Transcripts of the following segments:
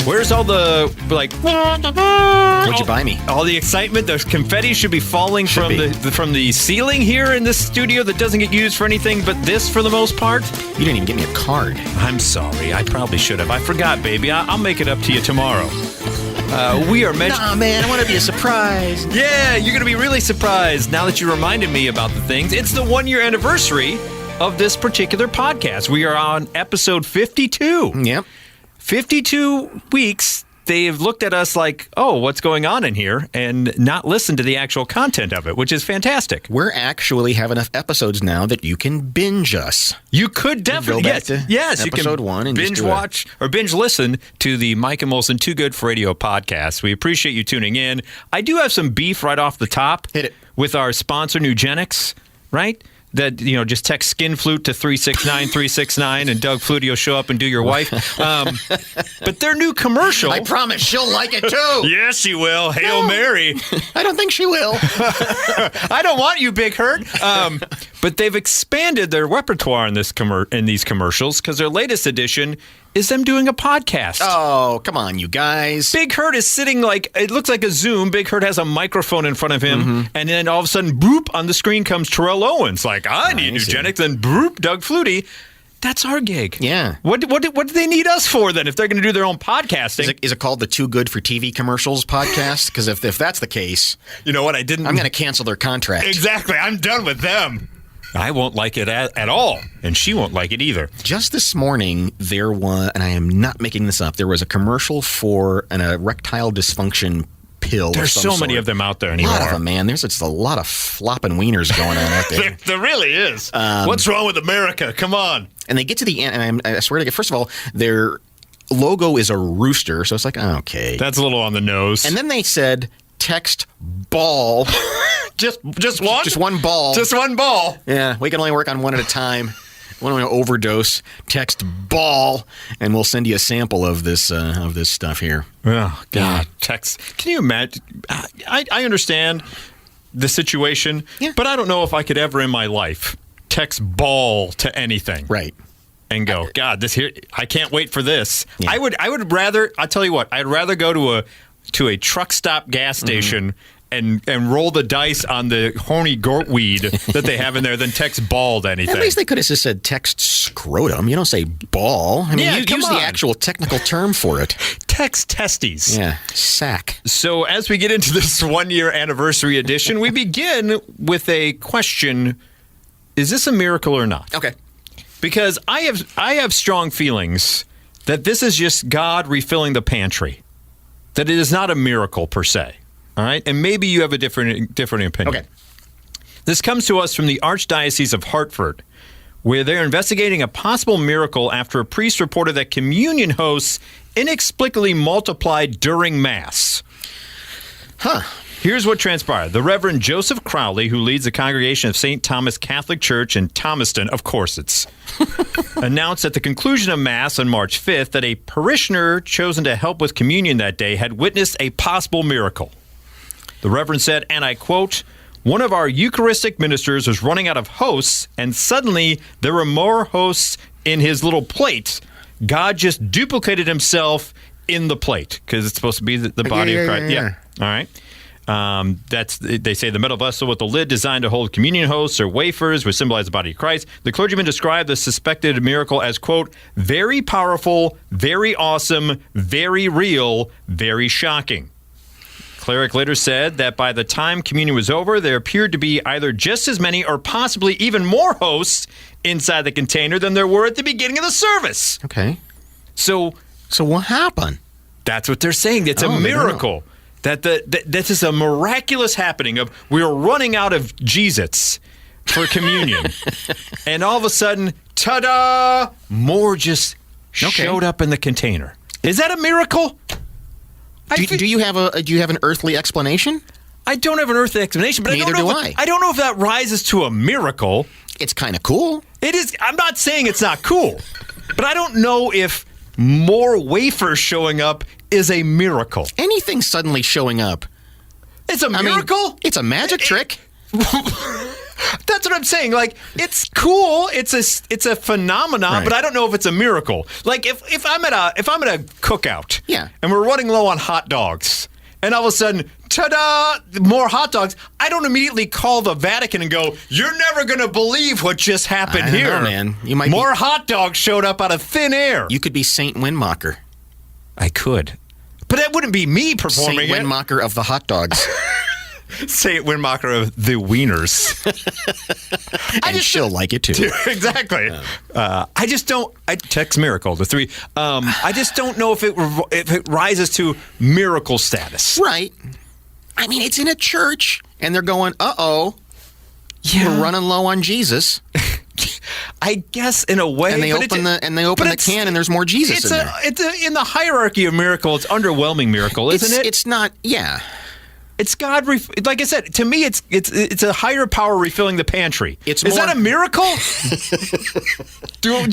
Where's all the, What'd you buy me? all the excitement? The confetti should be falling from the ceiling here in this studio that doesn't get used for anything but this for the most part. You didn't even get me a card. I'm sorry. I probably should have. I forgot, baby. I'll make it up to you tomorrow. We are mentioning... Nah, man, I want to be a surprise. Yeah, you're going to be really surprised now that you reminded me about the things. It's the 1-year anniversary of this particular podcast. We are on episode 52. Yep. 52 weeks, they've looked at us like, oh, what's going on in here, and not listened to the actual content of it, which is fantastic. We're actually have enough episodes now that you can binge us. You could definitely go back to episode 1 and binge watch or binge listen to the Mike and Molson Too Good for Radio podcast. We appreciate you tuning in. I do have some beef right off the top. Hit it. With our sponsor, Nugenics, right? That, just text skin flute to 369-369 and Doug Flutie will show up and do your wife. But their new commercial. I promise she'll like it too. Yes, she will. Hail Mary. I don't think she will. I don't want you, Big Hurt. But they've expanded their repertoire in these commercials because their latest edition is them doing a podcast. Oh, come on, you guys. Big Hurt is sitting it looks like a Zoom. Big Hurt has a microphone in front of him, and then all of a sudden, boop, on the screen comes Terrell Owens. Like, I need Nugenics, then boop, Doug Flutie. That's our gig. Yeah. What do they need us for then if they're going to do their own podcasting? Is it called the Too Good for TV Commercials podcast? Because if that's the case, you know what? I'm going to cancel their contract. Exactly. I'm done with them. I won't like it at all, and she won't like it either. Just this morning, there was, and I am not making this up, there was a commercial for an erectile dysfunction pill. There's so many of them out there anymore. A lot of them, man. There's just a lot of flopping wieners going on out there. There really is. What's wrong with America? Come on. And they get to the end, and I swear to God, first of all, their logo is a rooster, so it's like, okay. That's a little on the nose. And then they said, text ball. Just one? Just one ball. Just one ball. Yeah, we can only work on one at a time. One want to overdose, text ball, and we'll send you a sample of this stuff here. Oh, God. Text. Can you imagine? I understand the situation, but I don't know if I could ever in my life text ball to anything. Right. And go, God, I can't wait for this. Yeah. I would rather, I'll tell you what, I'd rather go to a truck stop gas station and roll the dice on the horny goat weed that they have in there than text ball to anything. At least they could have just said text scrotum. You don't say ball. I mean, you use the actual technical term for it. Text testes. Yeah, sack. So as we get into this 1-year anniversary edition, we begin with a question. Is this a miracle or not? Okay. Because I have strong feelings that this is just God refilling the pantry. That it is not a miracle per se. All right? And maybe you have a different opinion. Okay. This comes to us from the Archdiocese of Hartford, where they're investigating a possible miracle after a priest reported that communion hosts inexplicably multiplied during Mass. Huh. Here's what transpired. The Reverend Joseph Crowley, who leads the congregation of St. Thomas Catholic Church in Thomaston, of course announced at the conclusion of Mass on March 5th that a parishioner chosen to help with communion that day had witnessed a possible miracle. The Reverend said, and I quote, "One of our Eucharistic ministers was running out of hosts, and suddenly there were more hosts in his little plate. God just duplicated himself in the plate," because it's supposed to be the body of Christ. Yeah. All right. They say the metal vessel with the lid designed to hold communion hosts or wafers, which symbolize the body of Christ. The clergyman described the suspected miracle as, quote, "very powerful, very awesome, very real, very shocking." Cleric later said that by the time communion was over, there appeared to be either just as many or possibly even more hosts inside the container than there were at the beginning of the service. Okay. So what happened? That's what they're saying. It's a miracle. That this is a miraculous happening of we're running out of Jesus for communion. And all of a sudden, ta-da, more just showed up in the container. Is that a miracle? Do you have an earthly explanation? I don't have an earthly explanation, but Neither do I. I don't know if that rises to a miracle. It's kind of cool. It is. I'm not saying it's not cool, but I don't know if more wafers showing up is a miracle. Anything suddenly showing up. It's a miracle? It's a magic trick. That's what I'm saying. Like, it's cool. It's a phenomenon, Right. but I don't know if it's a miracle. Like, if I'm at a cookout, Yeah. and we're running low on hot dogs, and all of a sudden, ta-da, more hot dogs. I don't immediately call the Vatican and go, "You're never going to believe what just happened I don't here, know, man. You might more hot dogs showed up out of thin air." You could be Saint Windmacher. I could, but that wouldn't be me performing Saint Windmacher of the hot dogs. Saint Windmacher of the wieners. And she'll like it too. Exactly. I just don't. Text miracle the three. I just don't know if it rises to miracle status. Right. I mean, it's in a church, and they're going, "Uh-oh, we're running low on Jesus." I guess in a way, And they but open the can, and there's more Jesus in there. In the hierarchy of miracle, it's underwhelming miracle, isn't it? It's not. Yeah. It's God. Like I said, to me, it's a higher power refilling the pantry. Is that a miracle?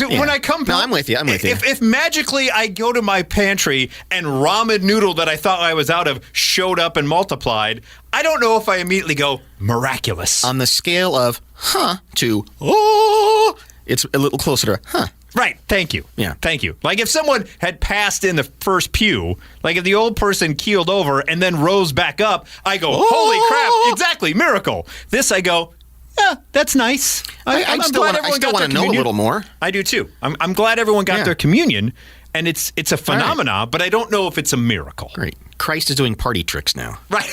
When I come, no, I'm with you. If magically I go to my pantry and ramen noodle that I thought I was out of showed up and multiplied, I don't know if I immediately go miraculous. On the scale of to oh, it's a little closer to Right. Thank you. Yeah. Thank you. Like if someone had passed in the first pew, like if the old person keeled over and then rose back up, I go, holy crap, exactly, miracle. This I go, yeah, that's nice. I'm glad everyone got their communion. I still want to know a little more. I do too. I'm glad everyone got their communion, and it's a phenomenon, but I don't know if it's a miracle. Great. Christ is doing party tricks now. Right.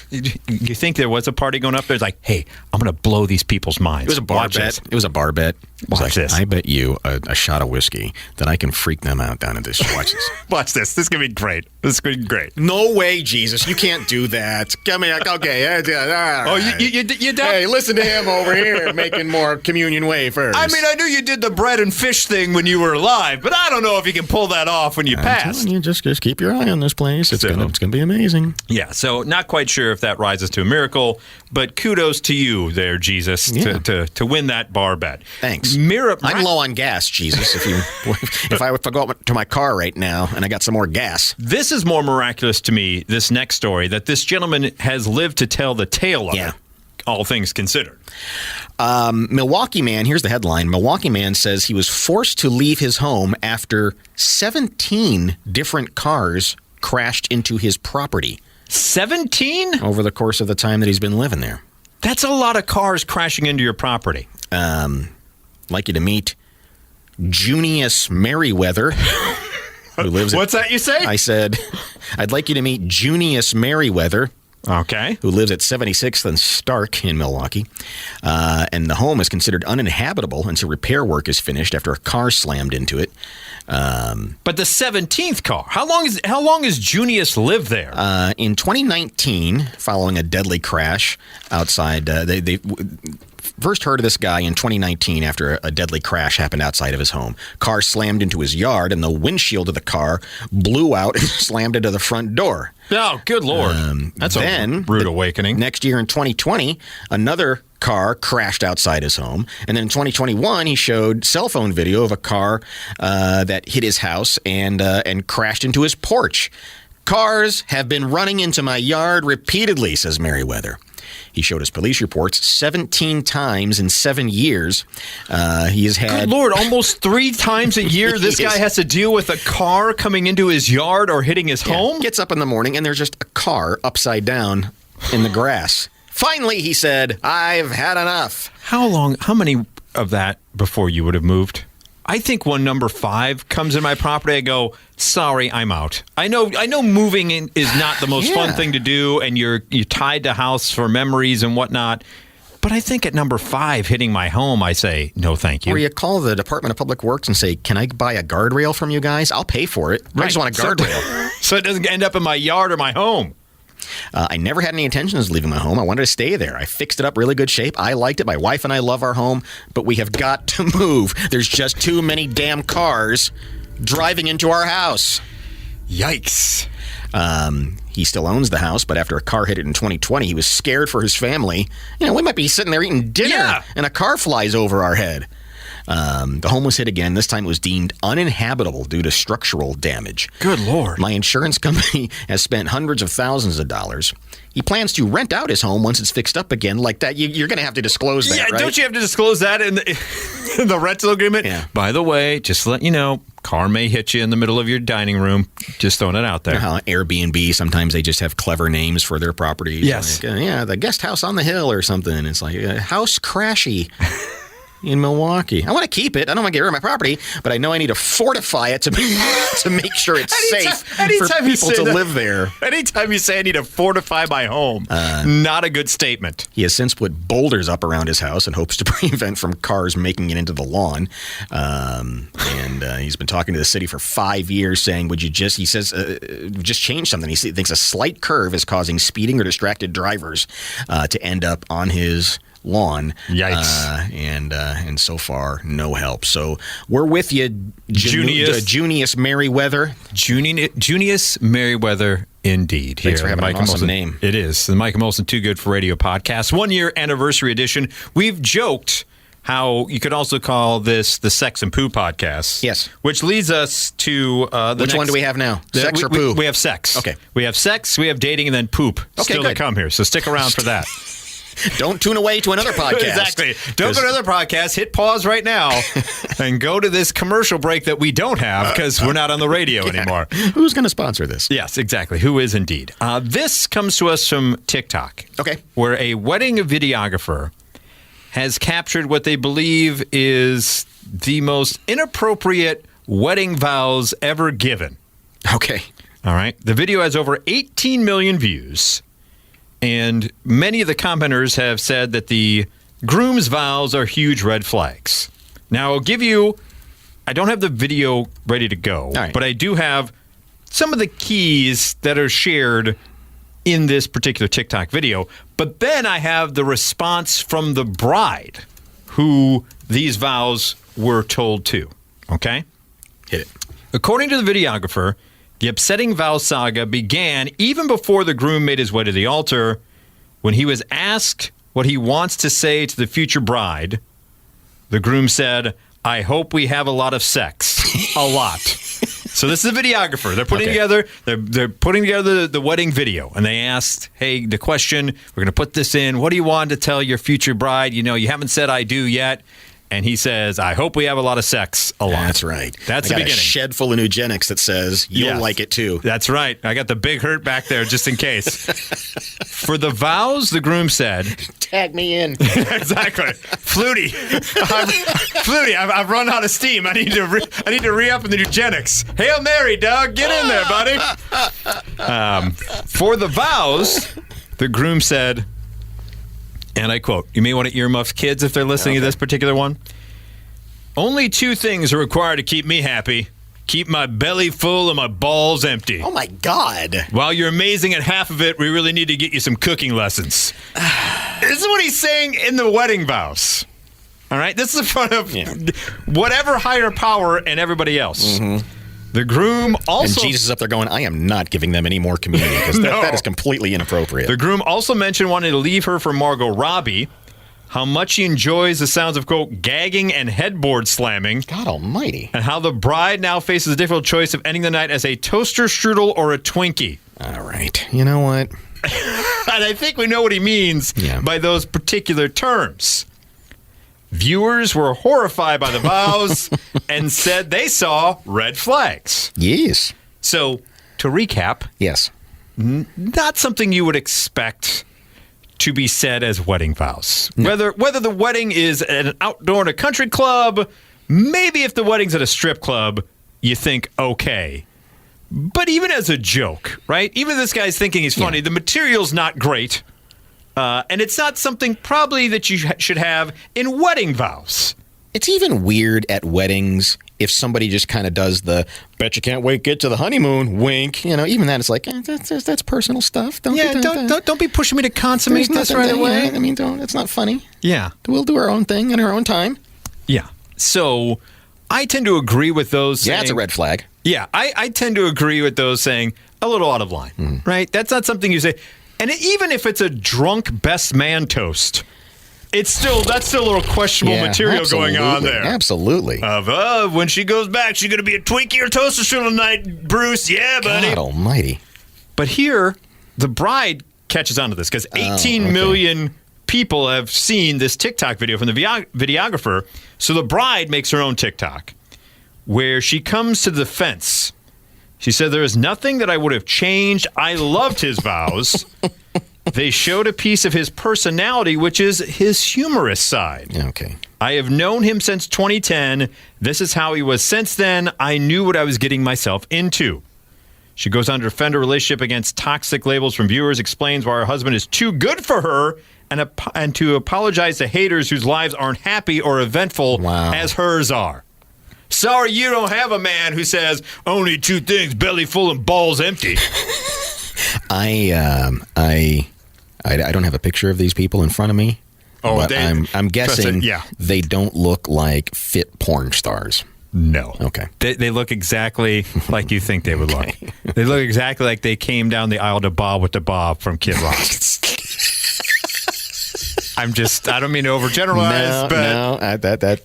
You think there was a party going up there? It's like, hey, I'm going to blow these people's minds. It was a bar bet. It was a bar bet. Watch this. I bet you a shot of whiskey that I can freak them out down at this. Watch this. Watch this. This is going to be great. This is going to be great. No way, Jesus. You can't do that. Come here. Okay. All right. Oh, you Hey, listen to him over here making more communion wafers. I mean, I knew you did the bread and fish thing when you were alive, but I don't know if you can pull that off when you pass. You just keep your eye on this place. It's gonna be amazing. Yeah, so not quite sure if that rises to a miracle, but kudos to you there, Jesus, to win that bar bet. Thanks. I'm low on gas, Jesus. If I go up to my car right now and I got some more gas. This is more miraculous to me, this next story, that this gentleman has lived to tell the tale of it, all things considered. Milwaukee man, here's the headline. Milwaukee man says he was forced to leave his home after 17 different cars crashed into his property. 17? Over the course of the time that he's been living there. That's a lot of cars crashing into your property. Like you to meet Junius Merriweather, who lives What's that you say? I said, I'd like you to meet Junius Merriweather. Okay. Who lives at 76th and Stark in Milwaukee. And the home is considered uninhabitable until repair work is finished after a car slammed into it. But the 17th car, how long has Junius lived there? In 2019, following a deadly crash outside, they first heard of this guy in 2019 after a deadly crash happened outside of his home. Car slammed into his yard, and the windshield of the car blew out and slammed into the front door. Oh, good Lord. That's a rude awakening. Next year in 2020, another car crashed outside his home. And then in 2021, he showed cell phone video of a car that hit his house and crashed into his porch. Cars have been running into my yard repeatedly, says Merriweather. He showed his police reports 17 times in 7 years. He has had... Good Lord, almost 3 times a year this guy has to deal with a car coming into his yard or hitting his home? Gets up in the morning and there's just a car upside down in the grass. Finally, he said, I've had enough. How many of that before you would have moved? I think when number 5 comes in my property, I go, sorry, I'm out. I know moving in is not the most fun thing to do, and you're tied to house for memories and whatnot. But I think at number 5 hitting my home, I say, no, thank you. Or you call the Department of Public Works and say, can I buy a guardrail from you guys? I'll pay for it. I just want a guardrail. So it doesn't end up in my yard or my home. I never had any intentions of leaving my home. I wanted to stay there. I fixed it up really good shape. I liked it. My wife and I love our home, but we have got to move. There's just too many damn cars driving into our house. Yikes. He still owns the house, but after a car hit it in 2020, he was scared for his family. We might be sitting there eating dinner and a car flies over our head. The home was hit again. This time it was deemed uninhabitable due to structural damage. Good Lord. My insurance company has spent hundreds of thousands of dollars. He plans to rent out his home once it's fixed up again. Like that, you're going to have to disclose that, right? Don't you have to disclose that in the rental agreement? Yeah. By the way, just to let you know, car may hit you in the middle of your dining room. Just throwing it out there. You know how Airbnb, sometimes they just have clever names for their properties. Yes. Like, the guest house on the hill or something. It's like House Crashy in Milwaukee. I want to keep it. I don't want to get rid of my property, but I know I need to fortify it to make sure it's safe for people to live there. Anytime you say I need to fortify my home, not a good statement. He has since put boulders up around his house in hopes to prevent from cars making it into the lawn. And he's been talking to the city for 5 years saying, he says, just change something. He thinks a slight curve is causing speeding or distracted drivers to end up on his lawn. Yikes. And so far, no help. So we're with you, Junius Merriweather. Junius Merriweather, indeed. Thanks for having an awesome name. It is. The Mike and Molson Too Good for Radio podcast, 1 year anniversary edition. We've joked how you could also call this the Sex and Poo podcast. Yes. Which leads us to Which one do we have now? Sex or poo? We have sex. Okay. We have sex, we have dating, and then poop. Okay, Still good. to come here, so stick around for that. Don't tune away to another podcast. Exactly. Don't go to another podcast. Hit pause right now and go to this commercial break that we don't have because we're not on the radio anymore. Who's going to sponsor this? Yes, exactly. Who is indeed. This comes to us from TikTok. Okay. Where a wedding videographer has captured what they believe is the most inappropriate wedding vows ever given. Okay. All right. The video has over 18 million views. And many of the commenters have said that the groom's vows are huge red flags. Now, I'll give you, I don't have the video ready to go, right, but I do have some of the keys that are shared in this particular TikTok video. But then I have the response from the bride who these vows were told to. Okay? Hit it. According to the videographer, the upsetting vow saga began even before the groom made his way to the altar. When he was asked what he wants to say to the future bride, the groom said, "I hope we have a lot of sex." A lot. So this is a videographer. They're putting together they're putting together the wedding video, and they asked, "Hey, the question, we're going to put this in. What do you want to tell your future bride? You know, you haven't said I do yet." And he says, "I hope we have a lot of sex a lot." That's right. That's the beginning. A shed full of Nugenics that says, you'll like it too. That's right. I got the big hurt back there just in case. For the vows, the groom said, "Tag me in." Exactly. Flutie. I've run out of steam. I need to re-up in the Nugenics. Hail Mary, Doug. Get in there, buddy. For the vows, the groom said, and I quote, you may want to earmuff kids if they're listening to this particular one. "Only two things are required to keep me happy. Keep my belly full and my balls empty. Oh, my God. While you're amazing at half of it, we really need to get you some cooking lessons." This is what he's saying in the wedding vows. All right? This is in front of whatever higher power and everybody else. Mm-hmm. The groom also... And Jesus is up there going, I am not giving them any more community because that is completely inappropriate. The groom also mentioned wanting to leave her for Margot Robbie, how much he enjoys the sounds of, quote, gagging and headboard slamming. God almighty. And how the bride now faces a difficult choice of ending the night as a toaster strudel or a Twinkie. All right. You know what? And I think we know what he means by those particular terms. Viewers were horrified by the vows and said they saw red flags. Yes. So, to recap, yes, not something you would expect to be said as wedding vows. No. Whether the wedding is at an outdoor in a country club, maybe if the wedding's at a strip club, you think, okay. But even as a joke, right? Even if this guy's thinking he's funny, the material's not great. And it's not something probably that you should have in wedding vows. It's even weird at weddings if somebody just kind of does the bet you can't wait get to the honeymoon wink. You know, even that it's like that's personal stuff. Don't be pushing me to consummate this right away. I mean, it's not funny. Yeah, we'll do our own thing in our own time. Yeah. So I tend to agree with those. Saying, it's a red flag. Yeah, I tend to agree with those saying a little out of line. Right? That's not something you say. And even if it's a drunk best man toast, that's still a little questionable material going on there. Absolutely. When she goes back, she's going to be a Twinkie or toaster strudel tonight, Bruce. Yeah, buddy. God almighty. But here, the bride catches on to this because 18 million people have seen this TikTok video from the videographer. So the bride makes her own TikTok where she comes to the defense. She said, "There is nothing that I would have changed. I loved his vows." They showed a piece of his personality, which is his humorous side. Okay. "I have known him since 2010. This is how he was since then. I knew what I was getting myself into." She goes on to defend her relationship against toxic labels from viewers, explains why her husband is too good for her, and to apologize to haters whose lives aren't happy or eventful as hers are. Sorry you don't have a man who says only two things, belly full and balls empty. I don't have a picture of these people in front of me. Oh, but I'm guessing they don't look like fit porn stars. No. Okay. They look exactly like you think they would look. They look exactly like they came down the aisle to Bob with the Bob from Kid Rock. I don't mean to overgeneralize,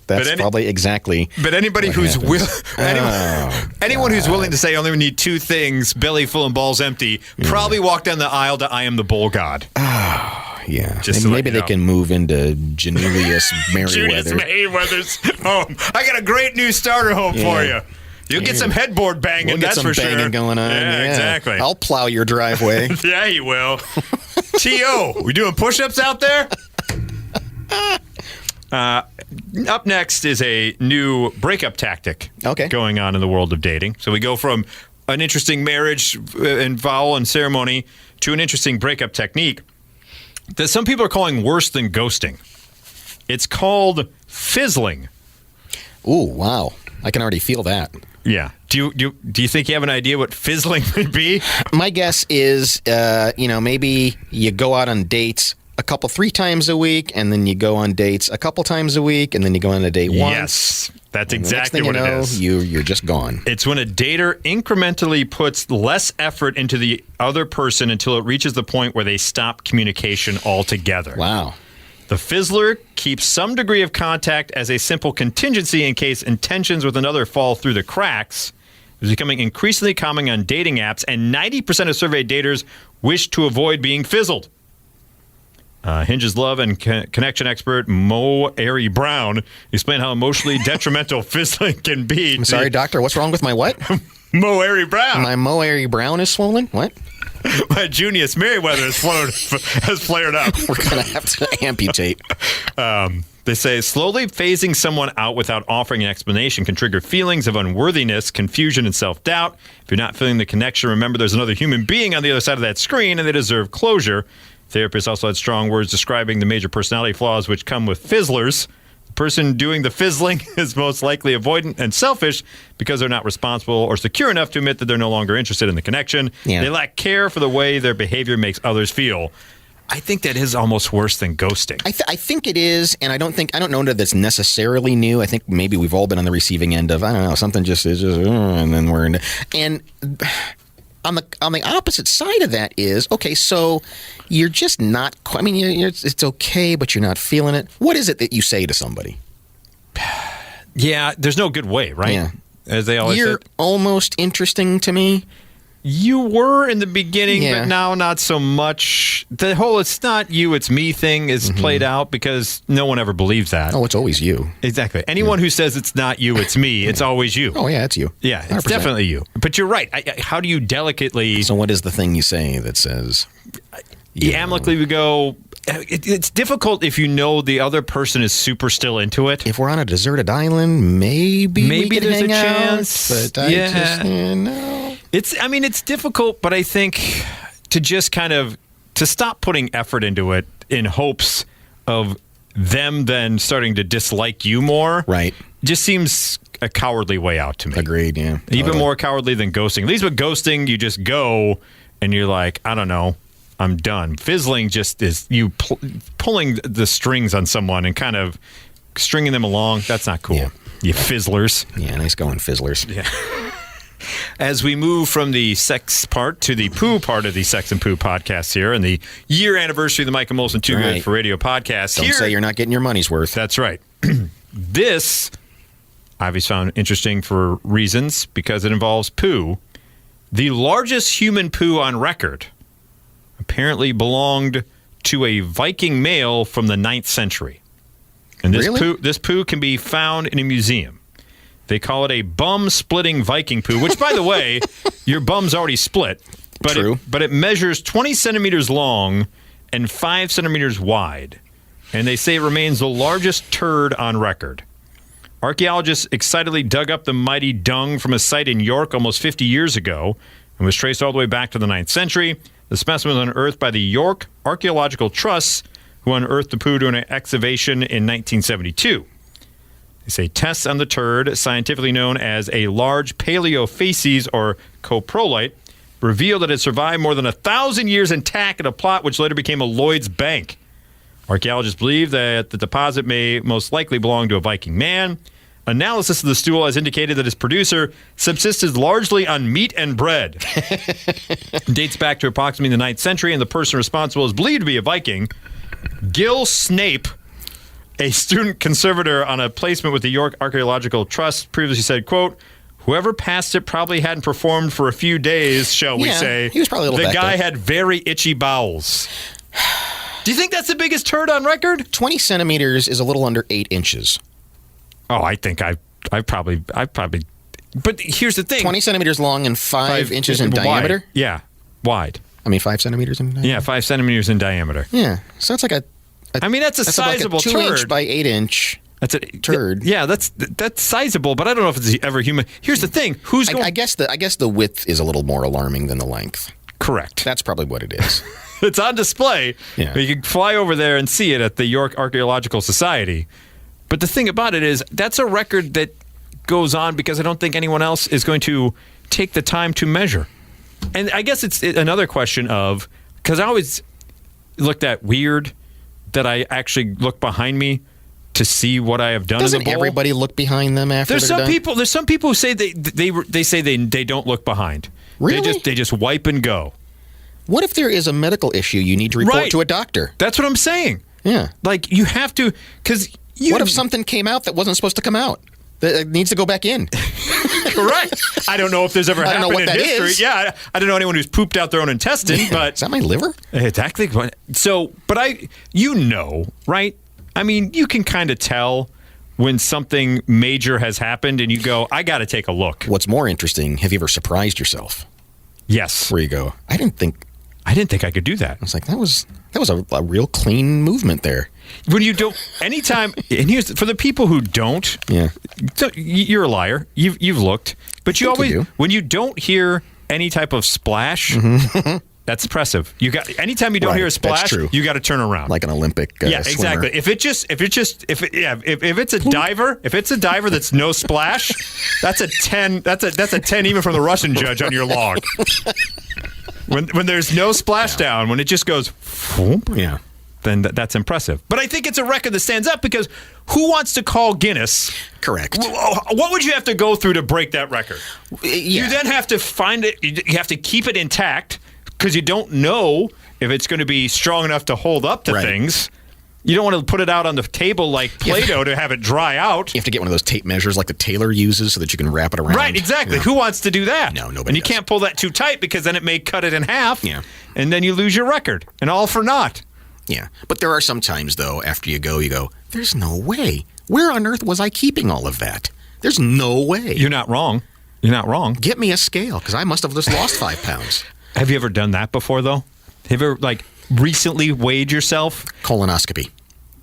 that's probably exactly. But anybody who's anyone who's willing to say only need two things, belly full and balls empty, probably walk down the aisle to I am the bull god. Yeah. Maybe they can move into Julius Merriweather. Merriweather's home. I got a great new starter home for you. You'll get some headboard banging, we'll get that's some for sure. Banging going on. Yeah, exactly. I'll plow your driveway. Yeah, you will. T.O., we doing push-ups out there? Up next is a new breakup tactic going on in the world of dating. So we go from an interesting marriage and vow and ceremony to an interesting breakup technique that some people are calling worse than ghosting. It's called fizzling. Ooh, wow. I can already feel that. Yeah. Do you think you have an idea what fizzling would be? My guess is, maybe you go out on dates three times a week, and then you go on dates a couple times a week, and then you go on a date once. Yes, that's exactly what it is. You're just gone. It's when a dater incrementally puts less effort into the other person until it reaches the point where they stop communication altogether. Wow. The fizzler keeps some degree of contact as a simple contingency in case intentions with another fall through the cracks. It's becoming increasingly common on dating apps, and 90% of surveyed daters wish to avoid being fizzled. Hinge's love and connection expert Mo Airy Brown explained how emotionally detrimental fizzling can be. I'm sorry, doctor. What's wrong with my what? Mo Airy Brown. My Mo Airy Brown is swollen? What? My Junius Merriweather has flared up. We're going to have to amputate. They say slowly phasing someone out without offering an explanation can trigger feelings of unworthiness, confusion, and self-doubt. If you're not feeling the connection, remember there's another human being on the other side of that screen, and they deserve closure. Therapists also had strong words describing the major personality flaws which come with fizzlers. The person doing the fizzling is most likely avoidant and selfish because they're not responsible or secure enough to admit that they're no longer interested in the connection. Yeah. They lack care for the way their behavior makes others feel. I think that is almost worse than ghosting. I think it is, and I don't know that that's necessarily new. I think maybe we've all been on the receiving end of, I don't know, something just is, and then we're in. And on the opposite side of that is, okay, so you're just not, it's okay, but you're not feeling it. What is it that you say to somebody? Yeah, there's no good way, right? Yeah. As they always You're almost interesting to me. You were in the beginning, but now not so much. The whole "it's not you, it's me" thing is played out because no one ever believes that. Oh, it's always you. Exactly. Anyone who says it's not you, it's me, it's always you. Oh, yeah, it's you. Yeah, it's 100%. Definitely you. But you're right. How do you delicately... So what is the thing you say that says... You amicably would go... It's difficult if you know the other person is super still into it. If we're on a deserted island, maybe we could there's hang a out, chance. But no. It's difficult, but I think to just kind of to stop putting effort into it in hopes of them then starting to dislike you more. Right. Just seems a cowardly way out to me. Agreed, yeah. Even more cowardly than ghosting. At least with ghosting, you just go and you're like, I don't know. I'm done. Fizzling just is you pulling the strings on someone and kind of stringing them along. That's not cool. Yeah. You fizzlers. Yeah, nice going, fizzlers. Yeah. As we move from the sex part to the poo part of the Sex and Poo podcast here, and the year anniversary of the Mike and Molson Too Good for Radio podcast. Don't say you're not getting your money's worth. That's right. This I've always found interesting for reasons because it involves poo. The largest human poo on record apparently belonged to a Viking male from the 9th century. And this poo can be found in a museum. They call it a bum-splitting Viking poo, which, by the way, your bum's already split. But True. But it measures 20 centimeters long and 5 centimeters wide. And they say it remains the largest turd on record. Archaeologists excitedly dug up the mighty dung from a site in York almost 50 years ago and was traced all the way back to the 9th century. The specimen was unearthed by the York Archaeological Trust, who unearthed the poo during an excavation in 1972. They say tests on the turd, scientifically known as a large paleofacies or coprolite, revealed that it survived more than 1,000 years intact at a plot which later became a Lloyd's Bank. Archaeologists believe that the deposit may most likely belong to a Viking man. Analysis of the stool has indicated that its producer subsisted largely on meat and bread. It dates back to approximately the 9th century, and the person responsible is believed to be a Viking. Gil Snape, a student conservator on a placement with the York Archaeological Trust, previously said, quote, "Whoever passed it probably hadn't performed for a few days, shall we say. He was probably a little The guy backed up. had very itchy bowels." Do you think that's the biggest turd on record? 20 centimeters is a little under 8 inches. Oh, I think I've probably. But here's the thing: 20 centimeters long and 5 inches in wide. diameter. Yeah, wide. I mean, 5 centimeters in diameter. Yeah, 5 centimeters in diameter. Yeah, so it's like I mean, that's a sizable like a 2 turd. inch by 8 inch. That's a turd. Yeah, that's sizable, but I don't know if it's ever human. Here's the thing: who's going? I guess the width is a little more alarming than the length. Correct. That's probably what it is. It's on display. Yeah. You can fly over there and see it at the York Archaeological Society. But the thing about it is, that's a record that goes on because I don't think anyone else is going to take the time to measure. And I guess it's another question of, because I always looked at weird that I actually look behind me to see what I have done Doesn't in the bowl. everybody look behind them after There's they're some done? people. There's some people who say they don't look behind. Really? They just wipe and go. What if there is a medical issue you need to report Right. to a doctor? That's what I'm saying. Yeah. Like, you have to, because you. What if something came out that wasn't supposed to come out? That needs to go back in. Correct. I don't know if there's ever I don't know happened what in that history. is. Yeah, I don't know anyone who's pooped out their own intestine, but Is that my liver? exactly. So, but right? I mean, you can kind of tell when something major has happened, and you go, "I got to take a look." What's more interesting, have you ever surprised yourself? Yes. Where you go, I didn't think I could do that. I was like, that was a real clean movement there. When you don't, anytime, and here's for the people who don't. Yeah. So you're a liar. You've looked, but you think always you do. when you don't hear any type of splash, that's impressive. You got anytime you don't Right, hear a that's splash, true. you got to turn around. Like an Olympic yeah, swimmer. exactly. If it's a diver that's no splash, that's a 10. That's a 10 even from the Russian judge on your log. When there's no splashdown, when it just goes, whoop, Yeah. then that's impressive. But I think it's a record that stands up because who wants to call Guinness? Correct. What would you have to go through to break that record? Yeah. You then have to find it. You have to keep it intact because you don't know if it's going to be strong enough to hold up to Right. things. You don't want to put it out on the table like Play-Doh to have it dry out. You have to get one of those tape measures like the tailor uses so that you can wrap it around. Right, exactly. Yeah. Who wants to do that? No, nobody And you does. can't pull that too tight because then it may cut it in half. Yeah. And then you lose your record. And all for naught. Yeah. But there are some times, though, after you go, there's no way. Where on earth was I keeping all of that? There's no way. You're not wrong. You're not wrong. Get me a scale, because I must have just lost 5 pounds. Have you ever done that before, though? Have you ever, recently weighed yourself? Colonoscopy.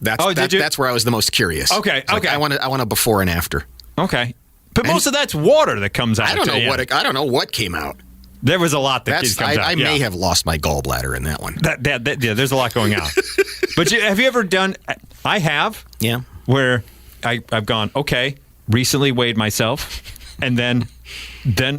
Did you? That's where I was the most curious. Okay, It's like, okay. I want a before and after. Okay. But most of that's water that comes out. I don't know today. what I don't know what came out. There was a lot that That's comes out. I may yeah. have lost my gallbladder in that one. Yeah, there's a lot going on. But have you ever done? I have. Yeah. Where I've gone. Okay, recently weighed myself, and then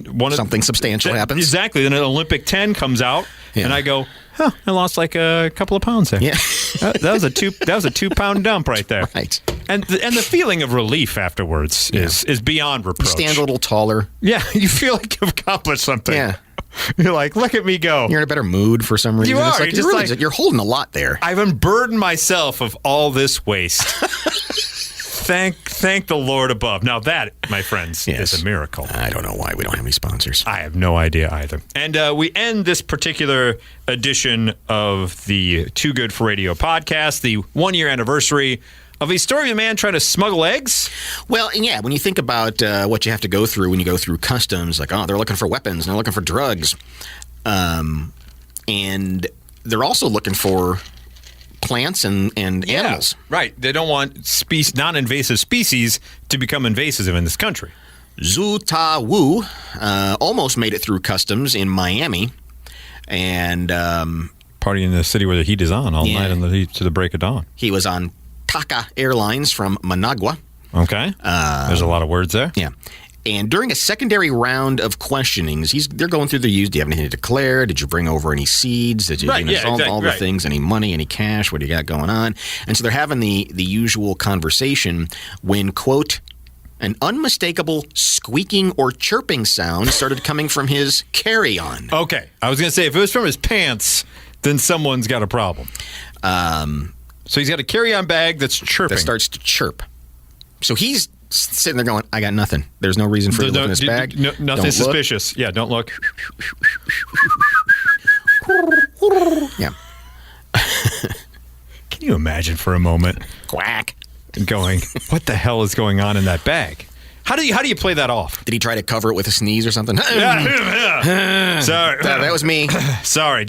one of Something substantial happens. Exactly. Then an Olympic 10 comes out, Yeah. and I go, I lost like a couple of pounds there. Yeah. that was a 2 pound dump right there. Right. And the feeling of relief afterwards is beyond reproach. You stand a little taller. Yeah, you feel like you've accomplished something. Yeah. You're like, look at me go. You're in a better mood for some reason. You are. It's like, you're holding a lot there. I've unburdened myself of all this waste. Thank the Lord above. Now that, my friends, is a miracle. I don't know why we don't have any sponsors. I have no idea either. And we end this particular edition of the Too Good for Radio podcast, the 1-year anniversary of a story of a man trying to smuggle eggs. Well, yeah, when you think about what you have to go through when you go through customs, like, they're looking for weapons and they're looking for drugs. And they're also looking for plants and animals. Right. They don't want non-invasive species to become invasive in this country. Zhu Ta Wu almost made it through customs in Miami. And partying in the city where the heat is on all night and the heat to the break of dawn. He was on Taka Airlines from Managua. Okay. There's a lot of words there. Yeah. And during a secondary round of questionings, they're going through the use. Do you have anything to declare? Did you bring over any seeds? Did you all the things? Any money? Any cash? What do you got going on? And so they're having the usual conversation when, quote, an unmistakable squeaking or chirping sound started coming from his carry-on. Okay. I was going to say, if it was from his pants, then someone's got a problem. So he's got a carry-on bag that's chirping. That starts to chirp. So he's sitting there going, I got nothing. There's no reason for you to look in this bag. Nothing suspicious. Yeah, don't look. Yeah. Can you imagine for a moment? Quack. Going, what the hell is going on in that bag? How do you play that off? Did he try to cover it with a sneeze or something? Sorry. That was me. Sorry.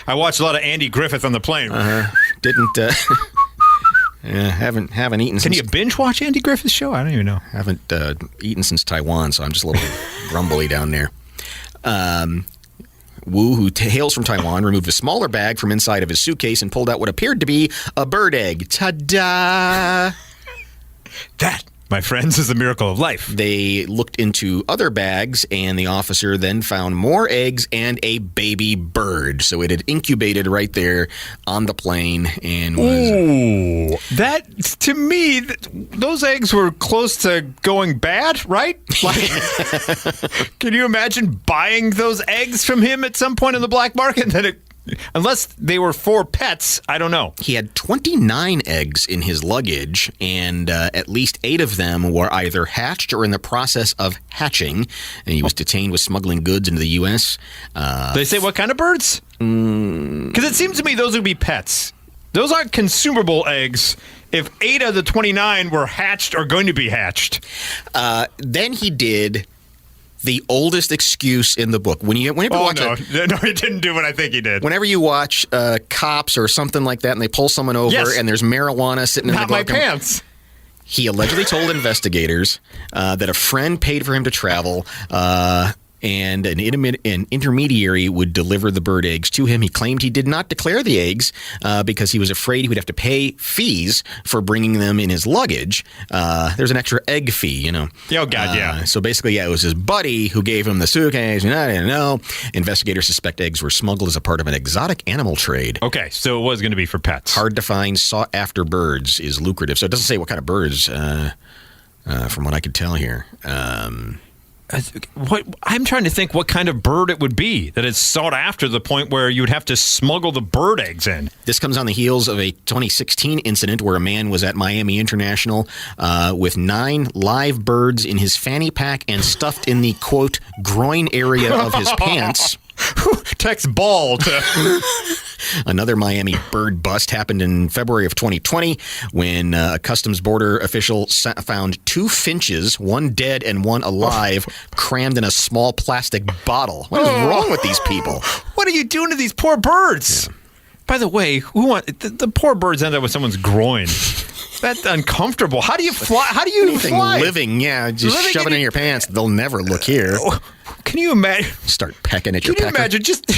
I watched a lot of Andy Griffith on the plane. Didn't... haven't eaten. Can you binge watch Andy Griffith's show? I don't even know. Haven't eaten since Taiwan, so I'm just a little grumbly down there. Wu, who hails from Taiwan, removed a smaller bag from inside of his suitcase and pulled out what appeared to be a bird egg. Ta-da! That, my friends, is the miracle of life. They looked into other bags, and the officer then found more eggs and a baby bird. So it had incubated right there on the plane and was... Ooh, that, to me, those eggs were close to going bad, right? Like, can you imagine buying those eggs from him at some point in the black market? Unless they were for pets, I don't know. He had 29 eggs in his luggage, and at least 8 of them were either hatched or in the process of hatching. And he was detained with smuggling goods into the U.S. They say what kind of birds? Because it seems to me those would be pets. Those aren't consumable eggs if 8 of the 29 were hatched or going to be hatched. Then he did... the oldest excuse in the book. No, he didn't do what I think he did. Whenever you watch Cops or something like that, and they pull someone over, and there's marijuana sitting in the book. Not my pants. He allegedly told investigators that a friend paid for him to travel, and an intermediary would deliver the bird eggs to him. He claimed he did not declare the eggs because he was afraid he would have to pay fees for bringing them in his luggage. There's an extra egg fee, you know. Oh, God, yeah. So basically, it was his buddy who gave him the suitcase. And I didn't know. Investigators suspect eggs were smuggled as a part of an exotic animal trade. Okay, so it was going to be for pets. Hard to find, sought-after birds is lucrative. So it doesn't say what kind of birds, from what I could tell here. I'm trying to think what kind of bird it would be that is sought after to the point where you would have to smuggle the bird eggs in. This comes on the heels of a 2016 incident where a man was at Miami International with 9 live birds in his fanny pack and stuffed in the, quote, groin area of his pants. Text ball to... Another Miami bird bust happened in February of 2020 when a Customs Border official found 2 finches, one dead and one alive, crammed in a small plastic bottle. What is wrong with these people? What are you doing to these poor birds? Yeah. By the way, the poor birds end up with someone's groin. That's uncomfortable. How do you fly? Anything fly? Living, shove it in your pants. They'll never look here. Can you imagine? Start pecking at your pecker. Can you imagine just...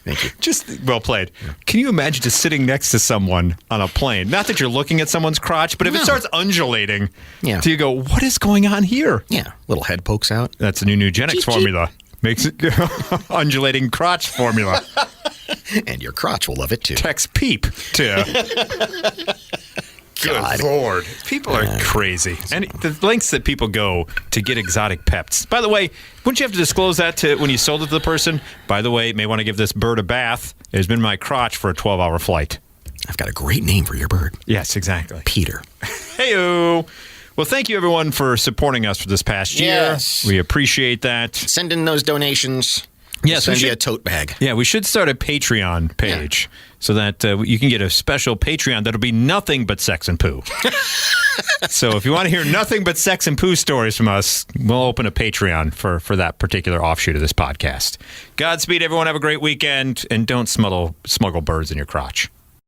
Thank you. Just well played. Yeah. Can you imagine just sitting next to someone on a plane? Not that you're looking at someone's crotch, but if it starts undulating, do you go, what is going on here? Yeah, little head pokes out. That's a new Nugenix formula. Makes it undulating crotch formula. And your crotch will love it too. Text peep to Good Lord. People are crazy. And the lengths that people go to get exotic pets. By the way, wouldn't you have to disclose that to when you sold it to the person? By the way, you may want to give this bird a bath. It has been in my crotch for a 12-hour flight. I've got a great name for your bird. Yes, exactly. Peter. Hey-o. Well, thank you, everyone, for supporting us for this past year. Yes. We appreciate that. Send in those donations. Yes, Send you a tote bag. Yeah, we should start a Patreon page so that you can get a special Patreon that'll be nothing but sex and poo. So if you want to hear nothing but sex and poo stories from us, we'll open a Patreon for that particular offshoot of this podcast. Godspeed, everyone. Have a great weekend, and don't smuggle birds in your crotch.